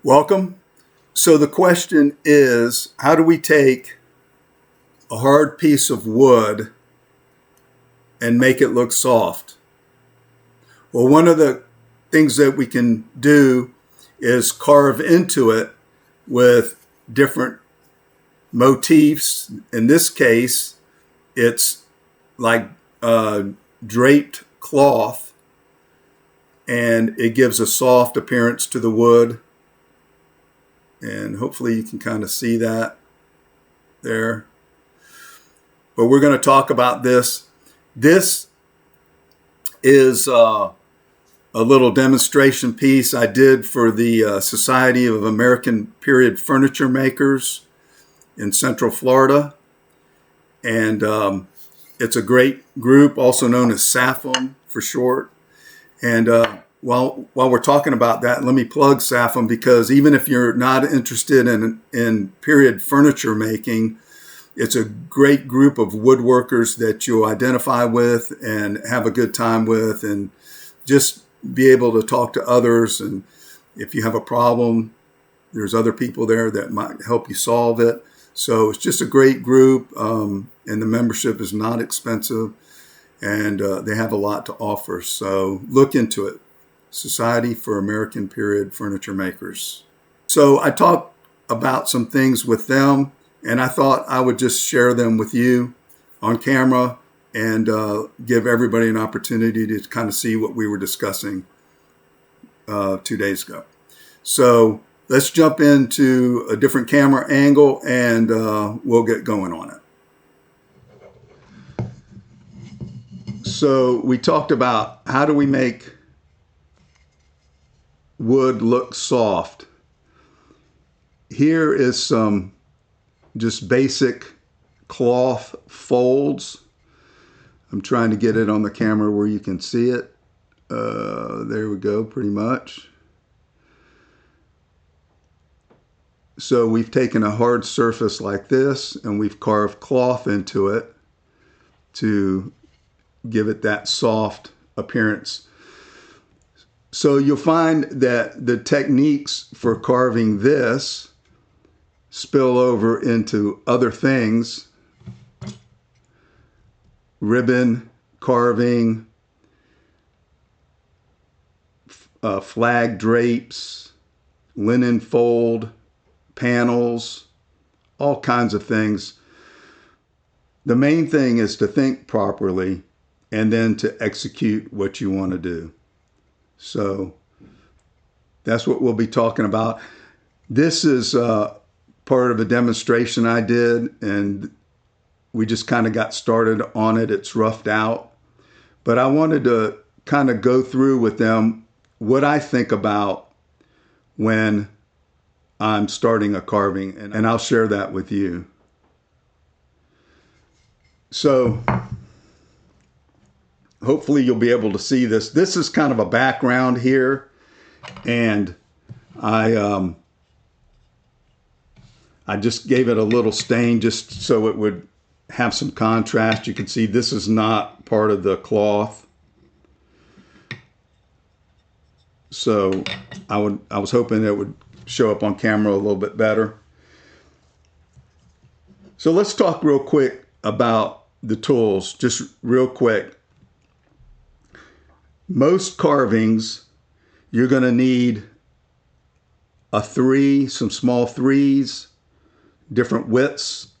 Welcome. So the question is, how do we take a hard piece of wood and make it look soft? Well, one of the things that we can do is carve into it with different motifs. In this case, it's like draped cloth, and it gives a soft appearance to the wood. And hopefully you can kind of see that there. But we're going to talk about this. This is a little demonstration piece I did for the Society of American Period Furniture Makers in Central Florida. And it's a great group, also known as SAFM for short. And while we're talking about that, let me plug SAFM, because even if you're not interested in period furniture making, it's a great group of woodworkers that you'll identify with and have a good time with, and just be able to talk to others. And if you have a problem, there's other people there that might help you solve it. So it's just a great group, and the membership is not expensive, and they have a lot to offer. So look into it. Society for American Period Furniture Makers. So I talked about some things with them, and I thought I would just share them with you on camera and give everybody an opportunity to kind of see what we were discussing 2 days ago. So let's jump into a different camera angle, and we'll get going on it. So we talked about how do we make wood look soft. Here is some just basic cloth folds. I'm trying to get it on the camera where you can see it. There we go, pretty much. So we've taken a hard surface like this and we've carved cloth into it to give it that soft appearance. So you'll find that the techniques for carving this spill over into other things. Ribbon carving, flag drapes, linen fold, panels, all kinds of things. The main thing is to think properly and then to execute what you want to do. So that's what we'll be talking about. This is part of a demonstration I did, and we just kind of got started on it. It's roughed out. But I wanted to kind of go through with them what I think about when I'm starting a carving, and I'll share that with you. So hopefully you'll be able to see this. This is kind of a background here, and I just gave it a little stain just so it would have some contrast. You can see this is not part of the cloth. So I was hoping it would show up on camera a little bit better. So let's talk real quick about the tools, just real quick. Most carvings, you're going to need a 3, some small 3s, different widths.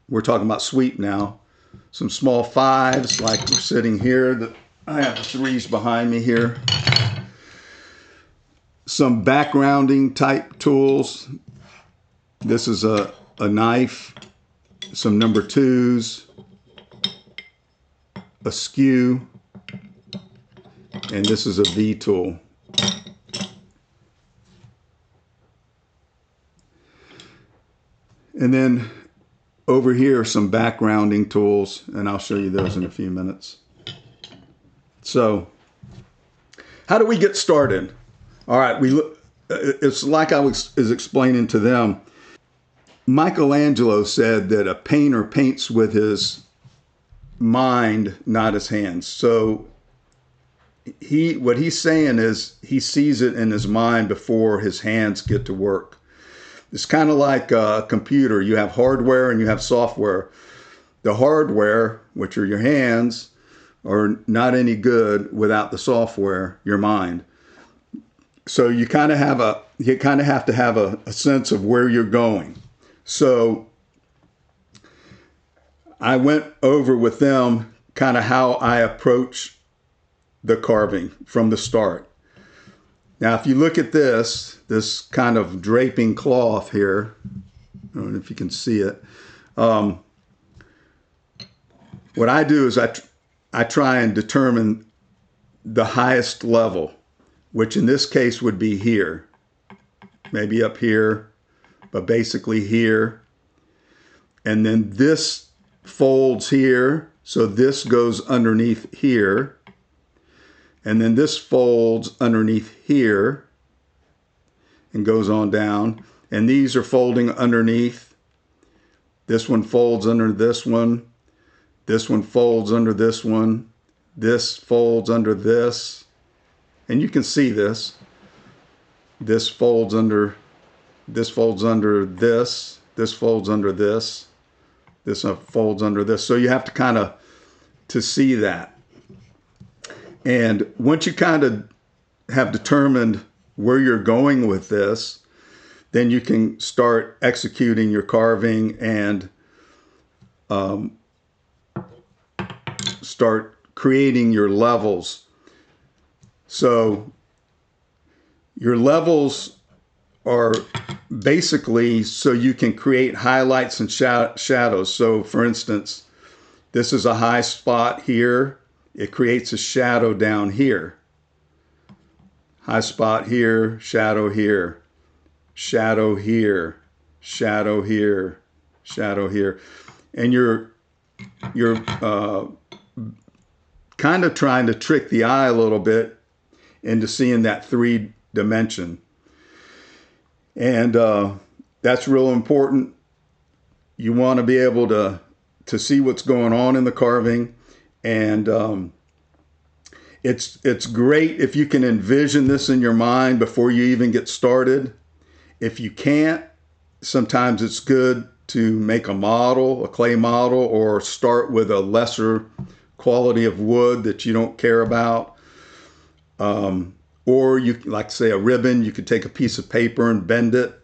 We're talking about sweep now. Some small 5s, like we're sitting here. I have the 3s behind me here. Some backgrounding type tools. This is a knife, some number 2s, a skew, and this is a V tool. And then over here are some backgrounding tools, and I'll show you those in a few minutes. So how do we get started? All right, it's like I was explaining to them. Michelangelo said that a painter paints with his mind, not his hands. So what he's saying is he sees it in his mind before his hands get to work. It's kind of like a computer. You have hardware and you have software. The hardware, which are your hands, are not any good without the software, your mind. So you kind of have to have a sense of where you're going. So I went over with them kind of how I approach the carving from the start. Now, if you look at this kind of draping cloth here, I don't know if you can see it. What I do is I try and determine the highest level, which in this case would be here, maybe up here, but basically here. And then this folds here, so this goes underneath here. And then this folds underneath here and goes on down. And these are folding underneath. This one folds under this one. This one folds under this one. This folds under this. And you can see this. This folds under this. This folds under this. This folds under this. This folds under this. So you have to kind of to see that. And once you kind of have determined where you're going with this, then you can start executing your carving and start creating your levels. So your levels are basically so you can create highlights and shadows. So for instance, this is a high spot here. It creates a shadow down here. High spot here, shadow here, shadow here, shadow here, shadow here. And you're kind of trying to trick the eye a little bit into seeing that 3 dimension. And that's real important. You want to be able to see what's going on in the carving. And it's great if you can envision this in your mind before you even get started. If you can't, sometimes it's good to make a model, a clay model, or start with a lesser quality of wood that you don't care about. Or you, like say a ribbon, you could take a piece of paper and bend it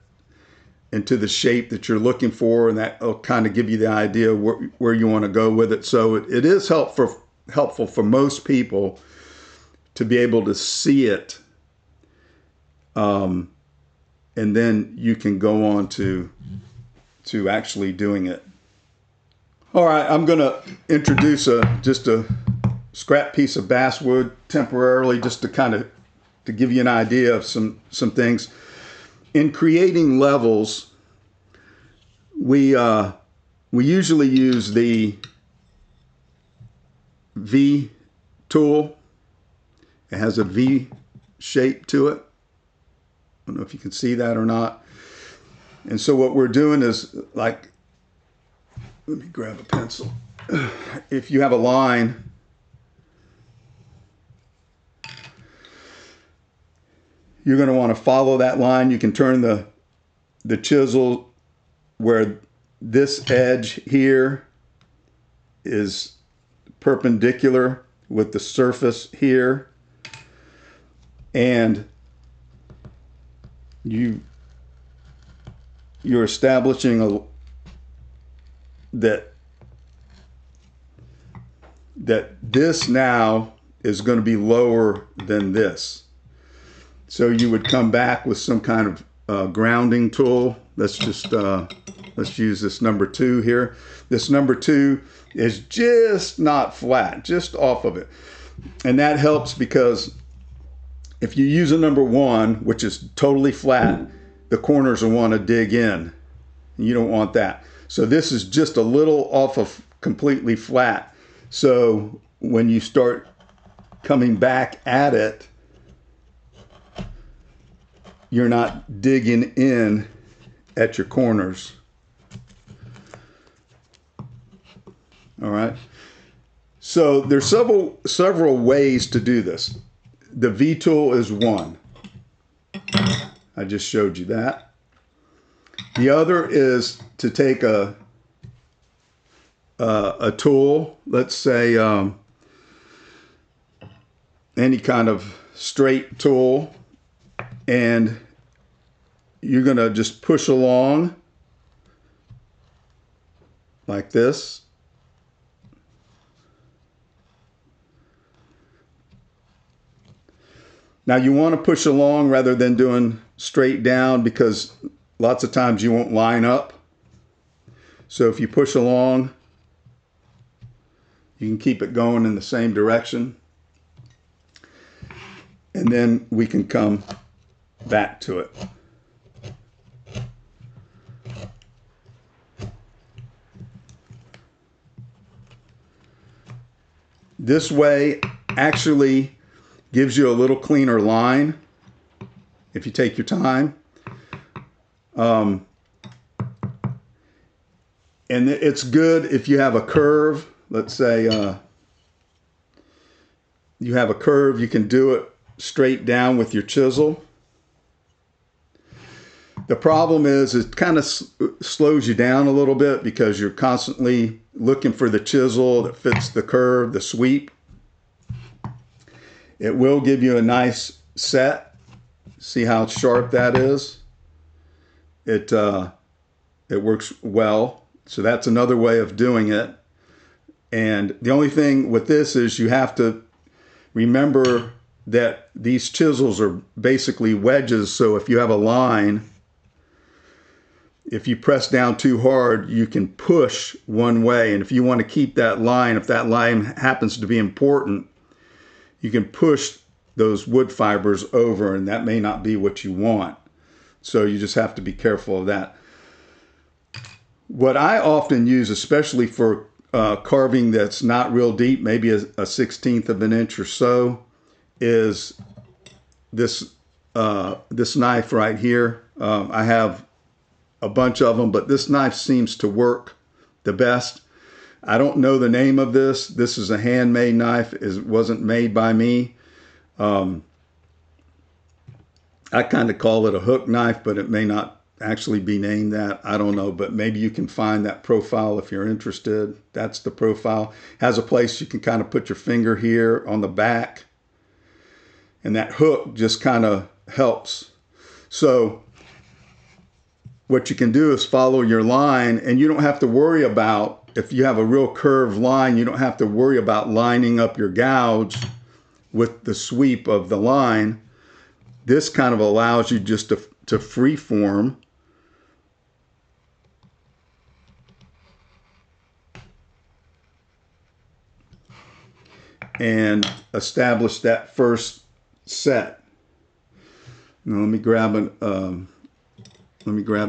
into the shape that you're looking for, and that will kind of give you the idea where you want to go with it. So it is helpful for most people to be able to see it, and then you can go on to actually doing it. All right, I'm going to introduce just a scrap piece of basswood temporarily, just to kind of to give you an idea of some things. In creating levels, we usually use the V tool. It has a V shape to it. I don't know if you can see that or not. And so what we're doing is, like, let me grab a pencil. If you have a line, you're going to want to follow that line. You can turn the chisel where this edge here is perpendicular with the surface here, and you're establishing that this now is going to be lower than this. So you would come back with some kind of grounding tool. Let's use this number 2 here. This number 2 is just not flat, just off of it. And that helps because if you use a number 1, which is totally flat, the corners will want to dig in. You don't want that. So this is just a little off of completely flat. So when you start coming back at it, you're not digging in at your corners. All right. So there's several ways to do this. the V tool is one. I just showed you that. The other is to take a tool, let's say any kind of straight tool, and you're going to just push along like this. Now you want to push along rather than doing straight down, because lots of times you won't line up. So if you push along, you can keep it going in the same direction. And then we can come back to it. This way actually gives you a little cleaner line if you take your time. And it's good if you have a curve. Let's say you have a curve, you can do it straight down with your chisel. The problem is it kind of slows you down a little bit because you're constantly looking for the chisel that fits the curve, the sweep. It will give you a nice set. See how sharp that is? It works well. So that's another way of doing it. And the only thing with this is you have to remember that these chisels are basically wedges. So if you have a line, if you press down too hard, you can push one way. And if you want to keep that line, if that line happens to be important, you can push those wood fibers over, and that may not be what you want. So you just have to be careful of that. What I often use, especially for carving that's not real deep, maybe a 1/16 of an inch or so, is this knife right here. I have a bunch of them, but this knife seems to work the best. I don't know the name of this. This is a handmade knife. It wasn't made by me. I kind of call it a hook knife, but it may not actually be named that. I don't know, but maybe you can find that profile if you're interested. That's the profile. Has a place you can kind of put your finger here on the back, and that hook just kind of helps. So what you can do is follow your line, and you don't have to worry about, if you have a real curved line, you don't have to worry about lining up your gouge with the sweep of the line. This kind of allows you just to free form. And establish that first set. Now let me grab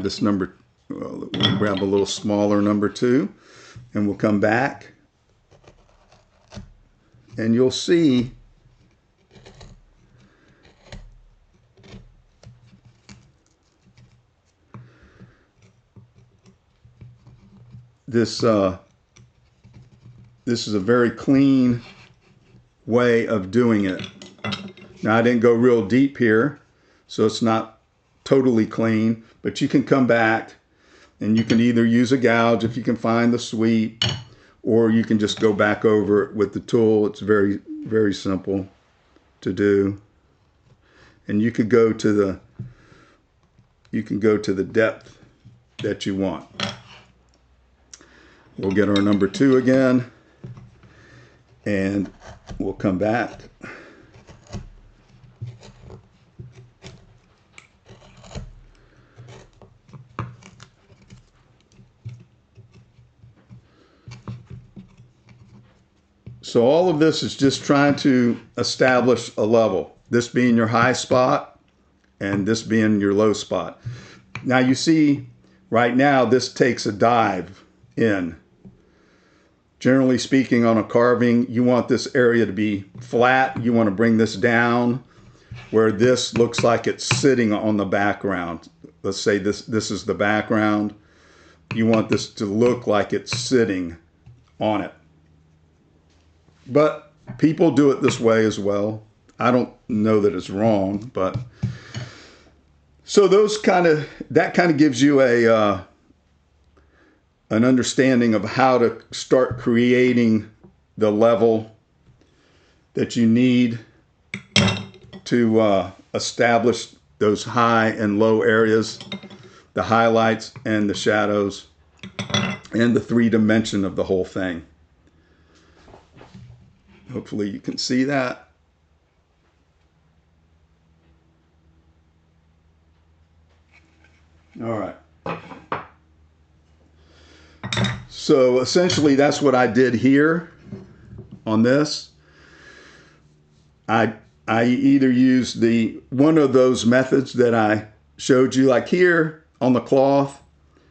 this number. We'll grab a little smaller number 2, and we'll come back, and you'll see this is a very clean way of doing it. Now I didn't go real deep here, so it's not totally clean, but you can come back and you can either use a gouge if you can find the sweep, or you can just go back over it with the tool. It's very, very simple to do. And you could go to the depth that you want. We'll get our number 2 again, and we'll come back. So all of this is just trying to establish a level. This being your high spot and this being your low spot. Now you see right now this takes a dive in. Generally speaking, on a carving, you want this area to be flat. You want to bring this down where this looks like it's sitting on the background. Let's say this is the background. You want this to look like it's sitting on it. But people do it this way as well. I don't know that it's wrong, but so that kind of gives you an understanding of how to start creating the level that you need to establish those high and low areas, the highlights and the shadows, and the 3-dimension of the whole thing. Hopefully you can see that. All right. So essentially that's what I did here on this. I either used one of those methods that I showed you, like here on the cloth.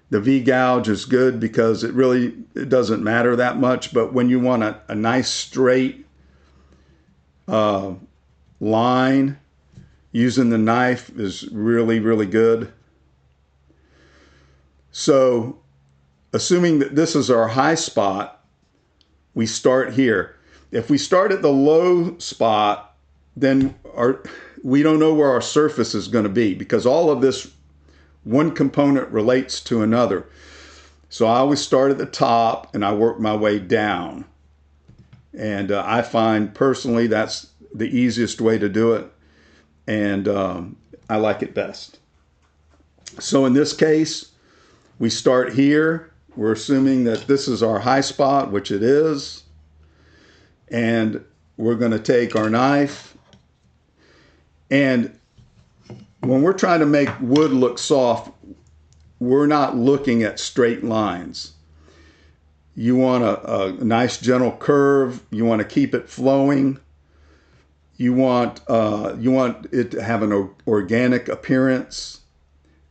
The V-gouge is good because it doesn't matter that much, but when you want a nice straight line, using the knife is really, really good. So assuming that this is our high spot, we start here. If we start at the low spot, then we don't know where our surface is going to be, because all of this, one component relates to another. So I always start at the top and I work my way down. And I find personally that's the easiest way to do it. And I like it best. So in this case, we start here. We're assuming that this is our high spot, which it is. And we're going to take our knife. And when we're trying to make wood look soft, we're not looking at straight lines. You want a nice gentle curve. You want to keep it flowing. You want it to have an organic appearance.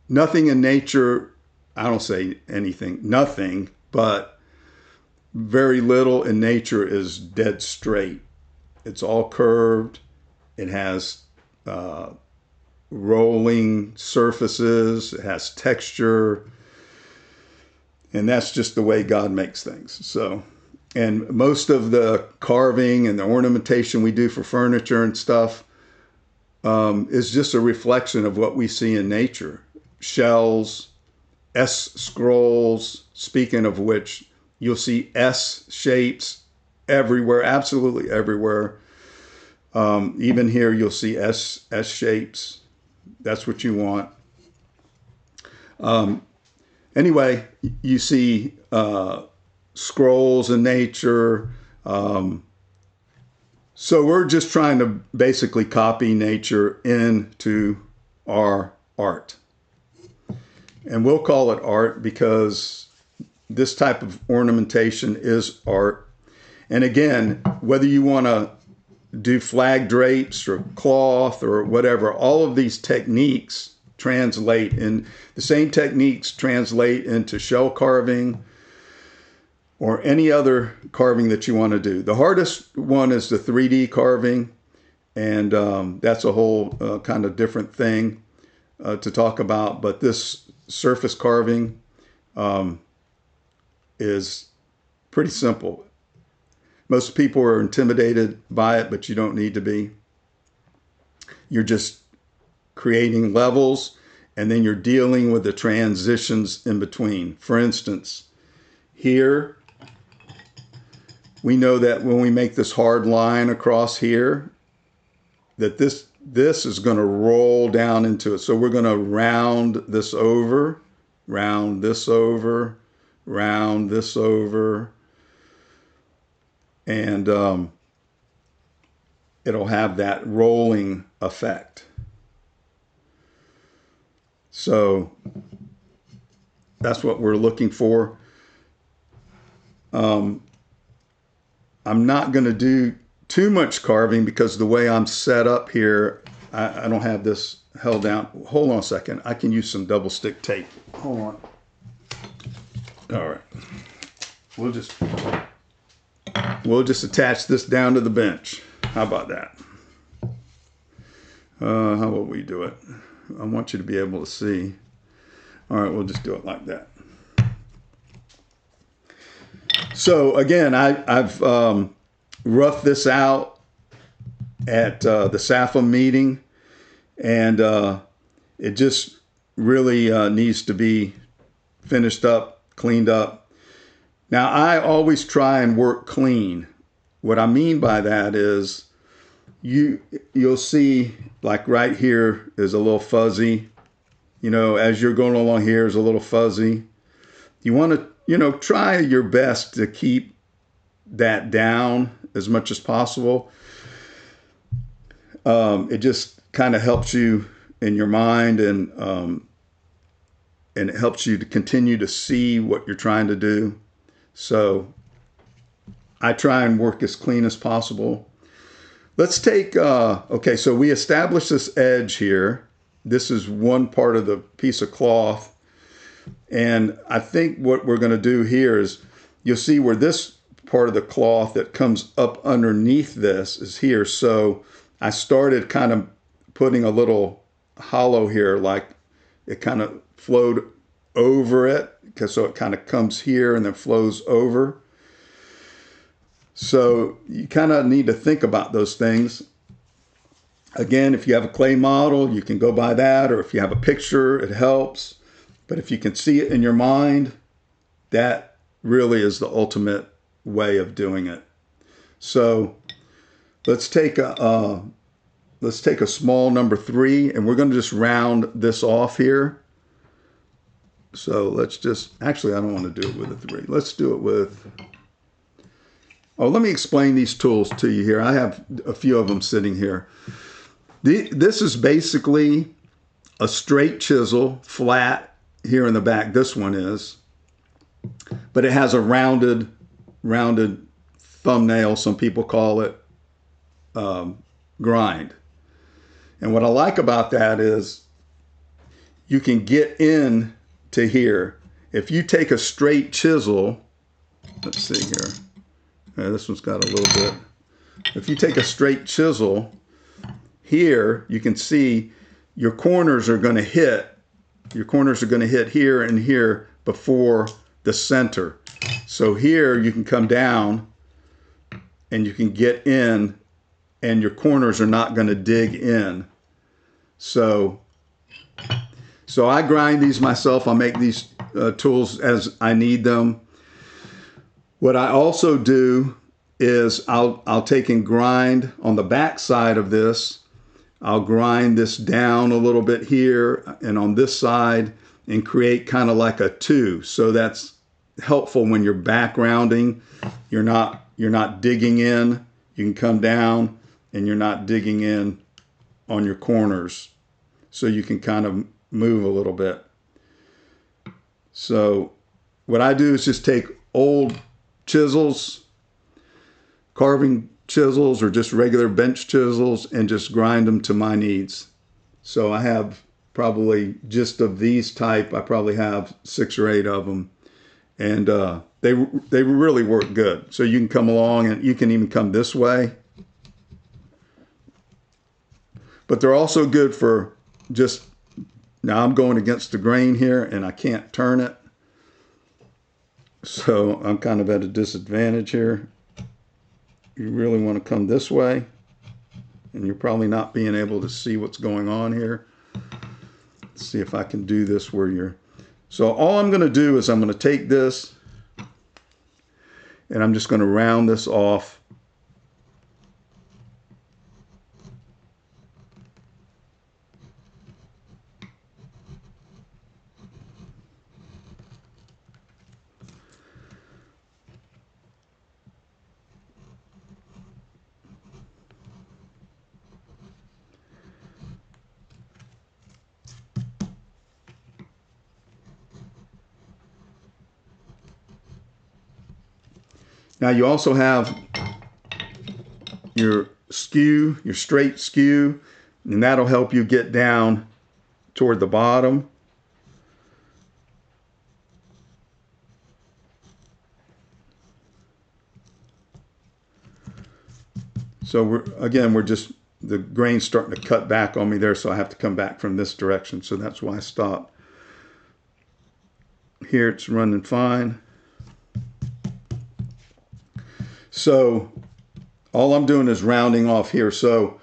Nothing in nature, I don't say anything, nothing, but very little in nature is dead straight. It's all curved. It has rolling surfaces. It has texture. And that's just the way God makes things. So, and most of the carving and the ornamentation we do for furniture and stuff is just a reflection of what we see in nature. Shells, S scrolls, speaking of which, you'll see S shapes everywhere, absolutely everywhere. Even here, you'll see S shapes. That's what you want. Anyway, you see scrolls in nature. So we're just trying to basically copy nature into our art. And we'll call it art because this type of ornamentation is art. And again, whether you want to do flag drapes or cloth or whatever, all of these techniques translate in the same techniques translate into shell carving or any other carving that you want to do. The hardest one is the 3D carving, and that's a whole kind of different thing to talk about. But this surface carving is pretty simple. Most people are intimidated by it, but you don't need to be. You're just creating levels, and then you're dealing with the transitions in between. For instance, here, we know that when we make this hard line across here, that this is going to roll down into it. So we're going to round this over, round this over, round this over, and it'll have that rolling effect. So that's what we're looking for. I'm not going to do too much carving because the way I'm set up here, I don't have this held down. Hold on a second. I can use some double stick tape. Hold on. All right. We'll just attach this down to the bench. How about that? How will we do it? I want you to be able to see. All right, we'll just do it like that. So again, I've roughed this out at the SAFA meeting, and it just really needs to be finished up, cleaned up. Now, I always try and work clean. What I mean by that is you'll see, like right here is a little fuzzy. You know, as you're going along here is a little fuzzy. You want to, try your best to keep that down as much as possible. It just kind of helps you in your mind, and it helps you to continue to see what you're trying to do. So I try and work as clean as possible. Let's take, okay, so we established this edge here. This is one part of the piece of cloth. And I think what we're going to do here is, you'll see where this part of the cloth that comes up underneath this is here. So I started kind of putting a little hollow here, like it kind of flowed over it, so it kind of comes here and then flows over. So you kind of need to think about those things. Again, if you have a clay model, you can go by that, or if you have a picture, it helps. But if you can see it in your mind, that really is the ultimate way of doing it. So let's take a small number 3, and we're going to just round this off here. So let's just, actually, I don't want to do it with a 3. Let's do it with, let me explain these tools to you here. I have a few of them sitting here. This is basically a straight chisel, flat here in the back. This one is, but it has a rounded thumbnail, some people call it, grind. And what I like about that is you can get in to here. If you take a straight chisel, let's see here. This one's got a little bit. If you take a straight chisel, here you can see your corners are going to hit. Your corners are going to hit here and here before the center. So here you can come down and you can get in, and your corners are not going to dig in. So I grind these myself. I make these tools as I need them. What I also do is I'll take and grind on the back side of this. I'll grind this down a little bit here and on this side and create kind of like a 2. So that's helpful when you're backgrounding. You're not digging in. You can come down and you're not digging in on your corners. So you can kind of move a little bit. So what I do is just take old chisels, carving chisels, or just regular bench chisels, and just grind them to my needs. So I have probably, just of these type, I probably have 6 or 8 of them, and they really work good. So you can come along, and you can even come this way, but they're also good for just, now I'm going against the grain here and I can't turn it, so I'm kind of at a disadvantage here. You really want to come this way, and you're probably not being able to see what's going on here. Let's see if I can do this where you're, so all I'm going to do is I'm going to take this and I'm just going to round this off. Now you also have your skew, your straight skew, and that'll help you get down toward the bottom. So we're just, the grain's starting to cut back on me there, so I have to come back from this direction. So that's why I stopped. Here it's running fine. So all I'm doing is rounding off here. So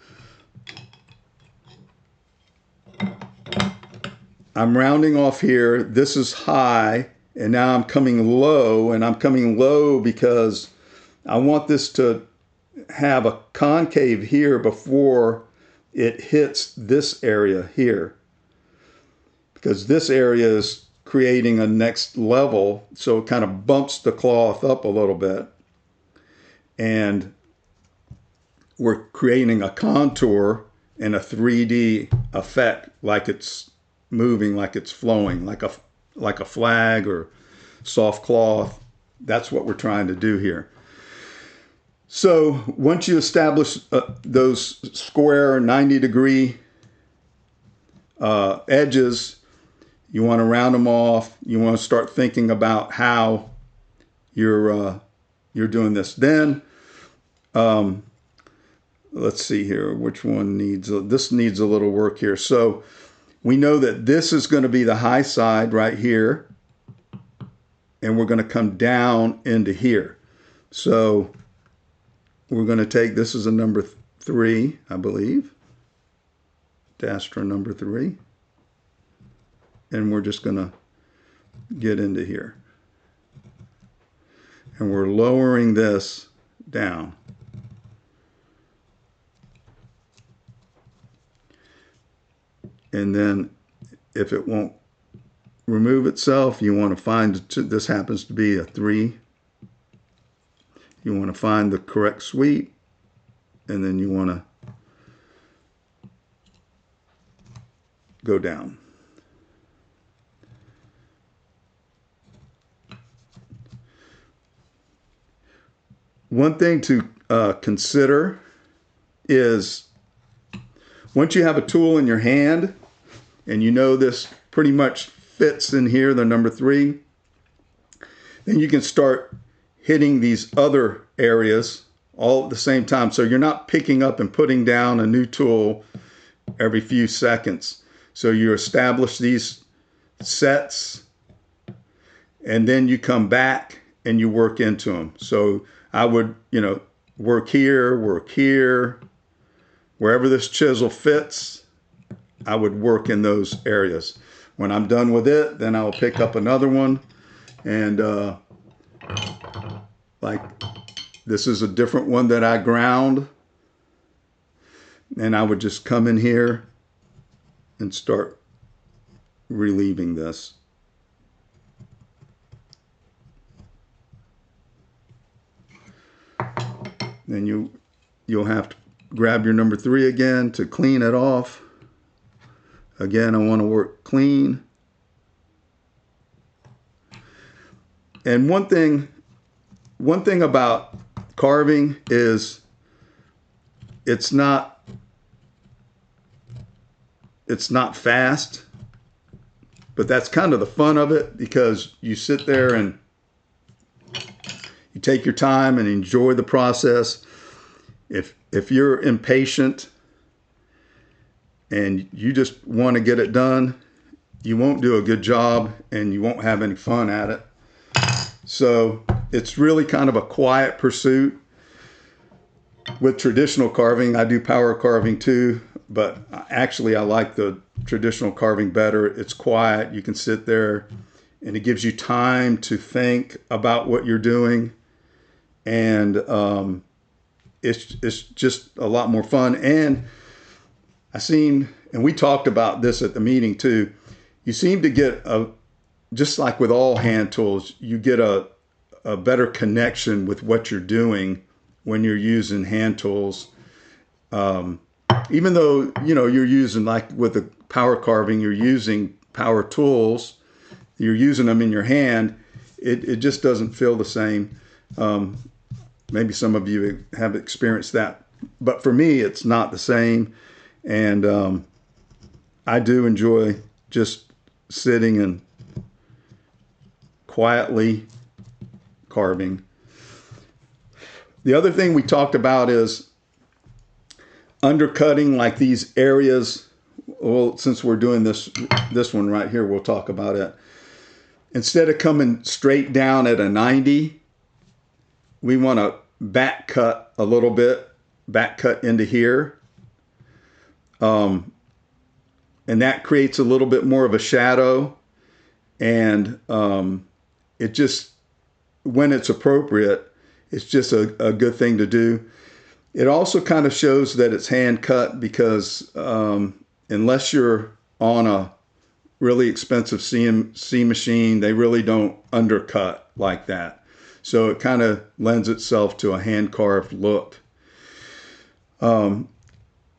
I'm rounding off here. This is high, and now I'm coming low, and I'm coming low because I want this to have a concave here before it hits this area here, because this area is creating a next level, so it kind of bumps the cloth up a little bit, and we're creating a contour and a 3D effect, like it's moving, like it's flowing, like a flag or soft cloth. That's what we're trying to do here. So once you establish those square 90-degree edges, you want to round them off. You want to start thinking about how you're doing this. Then let's see here, which one needs this needs a little work here. So we know that this is going to be the high side right here, and we're going to come down into here. So we're going to take, this is a number 3, I believe, Dastra number 3, and we're just going to get into here, and we're lowering this down. And then if it won't remove itself, you want to find, this happens to be a 3. You want to find the correct sweep, and then you want to go down. One thing to consider is, once you have a tool in your hand and you know this pretty much fits in here, the number 3, then you can start hitting these other areas all at the same time. So you're not picking up and putting down a new tool every few seconds. So you establish these sets, and then you come back and you work into them. So I would, work here, wherever this chisel fits, I would work in those areas. When I'm done with it, then I'll pick up another one, and like this is a different one that I ground, and I would just come in here and start relieving this. Then you'll have to grab your number 3 again to clean it off. Again, I want to work clean. And one thing about carving is it's not fast, but that's kind of the fun of it, because you sit there and you take your time and enjoy the process. If you're impatient and you just want to get it done, you won't do a good job and you won't have any fun at it. So it's really kind of a quiet pursuit. With traditional carving, I do power carving too, but actually I like the traditional carving better. It's quiet. You can sit there and it gives you time to think about what you're doing. And it's just a lot more fun. And and we talked about this at the meeting too, you seem to get just like with all hand tools, you get a better connection with what you're doing when you're using hand tools. Even though, you're using, like with the power carving, you're using power tools, you're using them in your hand, it just doesn't feel the same. Maybe some of you have experienced that, but for me, it's not the same. And I do enjoy just sitting and quietly carving. The other thing we talked about is undercutting, like these areas. Well, since we're doing this one right here, we'll talk about it. Instead of coming straight down at a 90, we want to back cut a little bit, back cut into here. And that creates a little bit more of a shadow. And it just, when it's appropriate, it's just a good thing to do. It also kind of shows that it's hand cut because unless you're on a really expensive CNC machine, they really don't undercut like that. So it kind of lends itself to a hand carved look,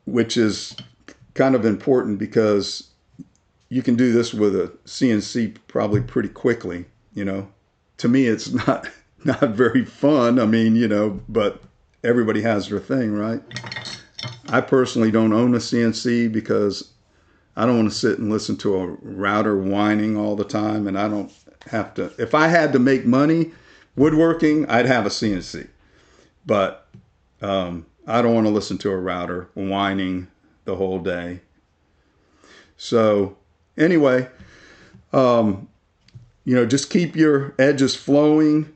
which is kind of important because you can do this with a CNC probably pretty quickly. To me, it's not very fun. I mean, but everybody has their thing, right? I personally don't own a CNC because I don't want to sit and listen to a router whining all the time, and I don't have to. If I had to make money woodworking, I'd have a CNC, but I don't want to listen to a router whining the whole day. So anyway, just keep your edges flowing,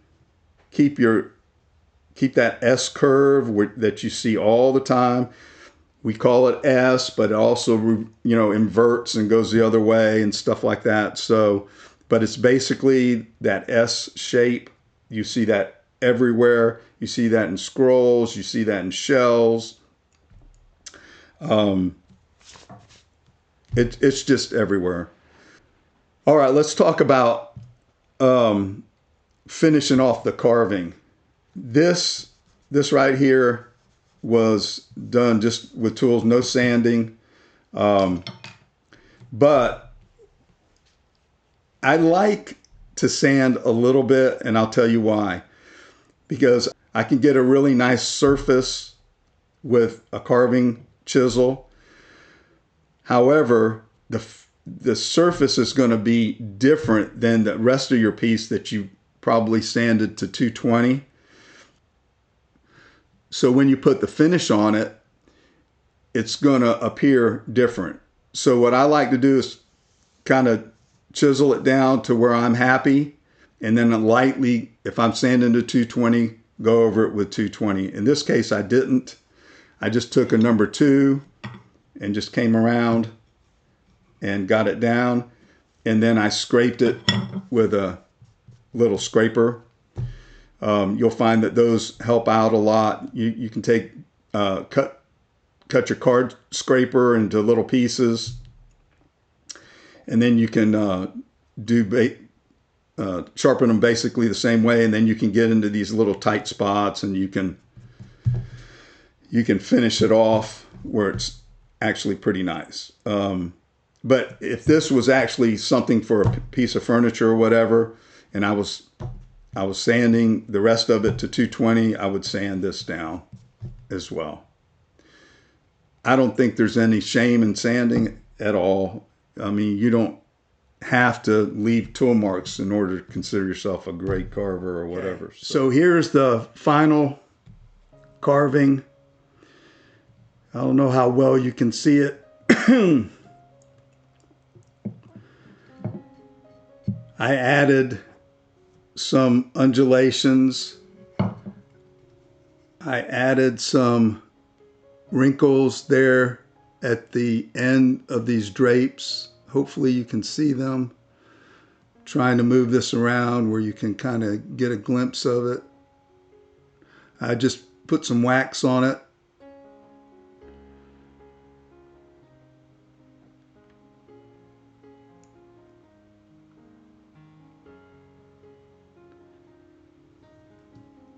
keep that S curve that you see all the time. We call it S, but it also, inverts and goes the other way and stuff like that. So, but it's basically that S shape. You see that everywhere. You see that in scrolls. You see that in shells. It's just everywhere. All right, let's talk about finishing off the carving. This right here was done just with tools, no sanding. But I like to sand a little bit, and I'll tell you why. Because I can get a really nice surface with a carving chisel. However, the surface is going to be different than the rest of your piece that you probably sanded to 220. So when you put the finish on it, it's going to appear different. So what I like to do is kind of chisel it down to where I'm happy, and then lightly, if I'm sanding to 220, go over it with 220. In this case, I didn't. I just took a number 2 and just came around and got it down, and then I scraped it with a little scraper. You'll find that those help out a lot. You can take cut your card scraper into little pieces, and then you can sharpen them basically the same way, and then you can get into these little tight spots, and you can finish it off where it's actually pretty nice. But if this was actually something for a piece of furniture or whatever, and I was sanding the rest of it to 220, I would sand this down as well. I don't think there's any shame in sanding at all. I mean, you don't have to leave tool marks in order to consider yourself a great carver or whatever. Okay. So here's the final carving. I don't know how well you can see it. I added some undulations. I added some wrinkles there at the end of these drapes. Hopefully you can see them. Trying to move this around where you can kind of get a glimpse of it. I just put some wax on it.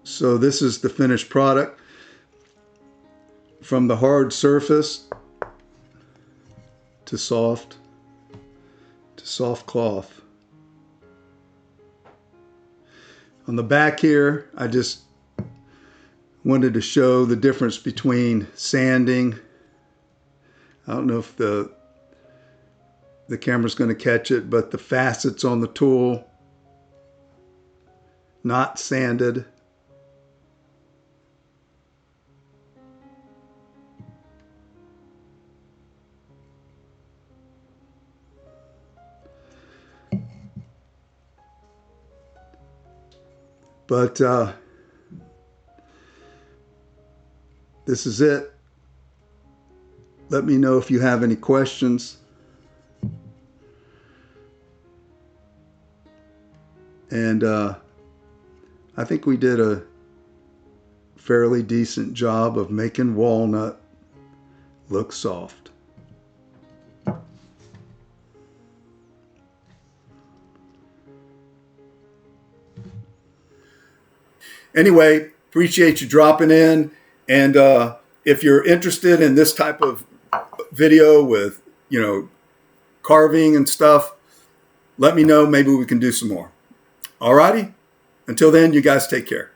So this is the finished product. From the hard surface to soft cloth. On the back here, I just wanted to show the difference between sanding. I don't know if the camera's going to catch it, but the facets on the tool, not sanded. But this is it. Let me know if you have any questions. And I think we did a fairly decent job of making walnut look soft. Anyway, appreciate you dropping in. And if you're interested in this type of video with, carving and stuff, let me know. Maybe we can do some more. All righty. Until then, you guys take care.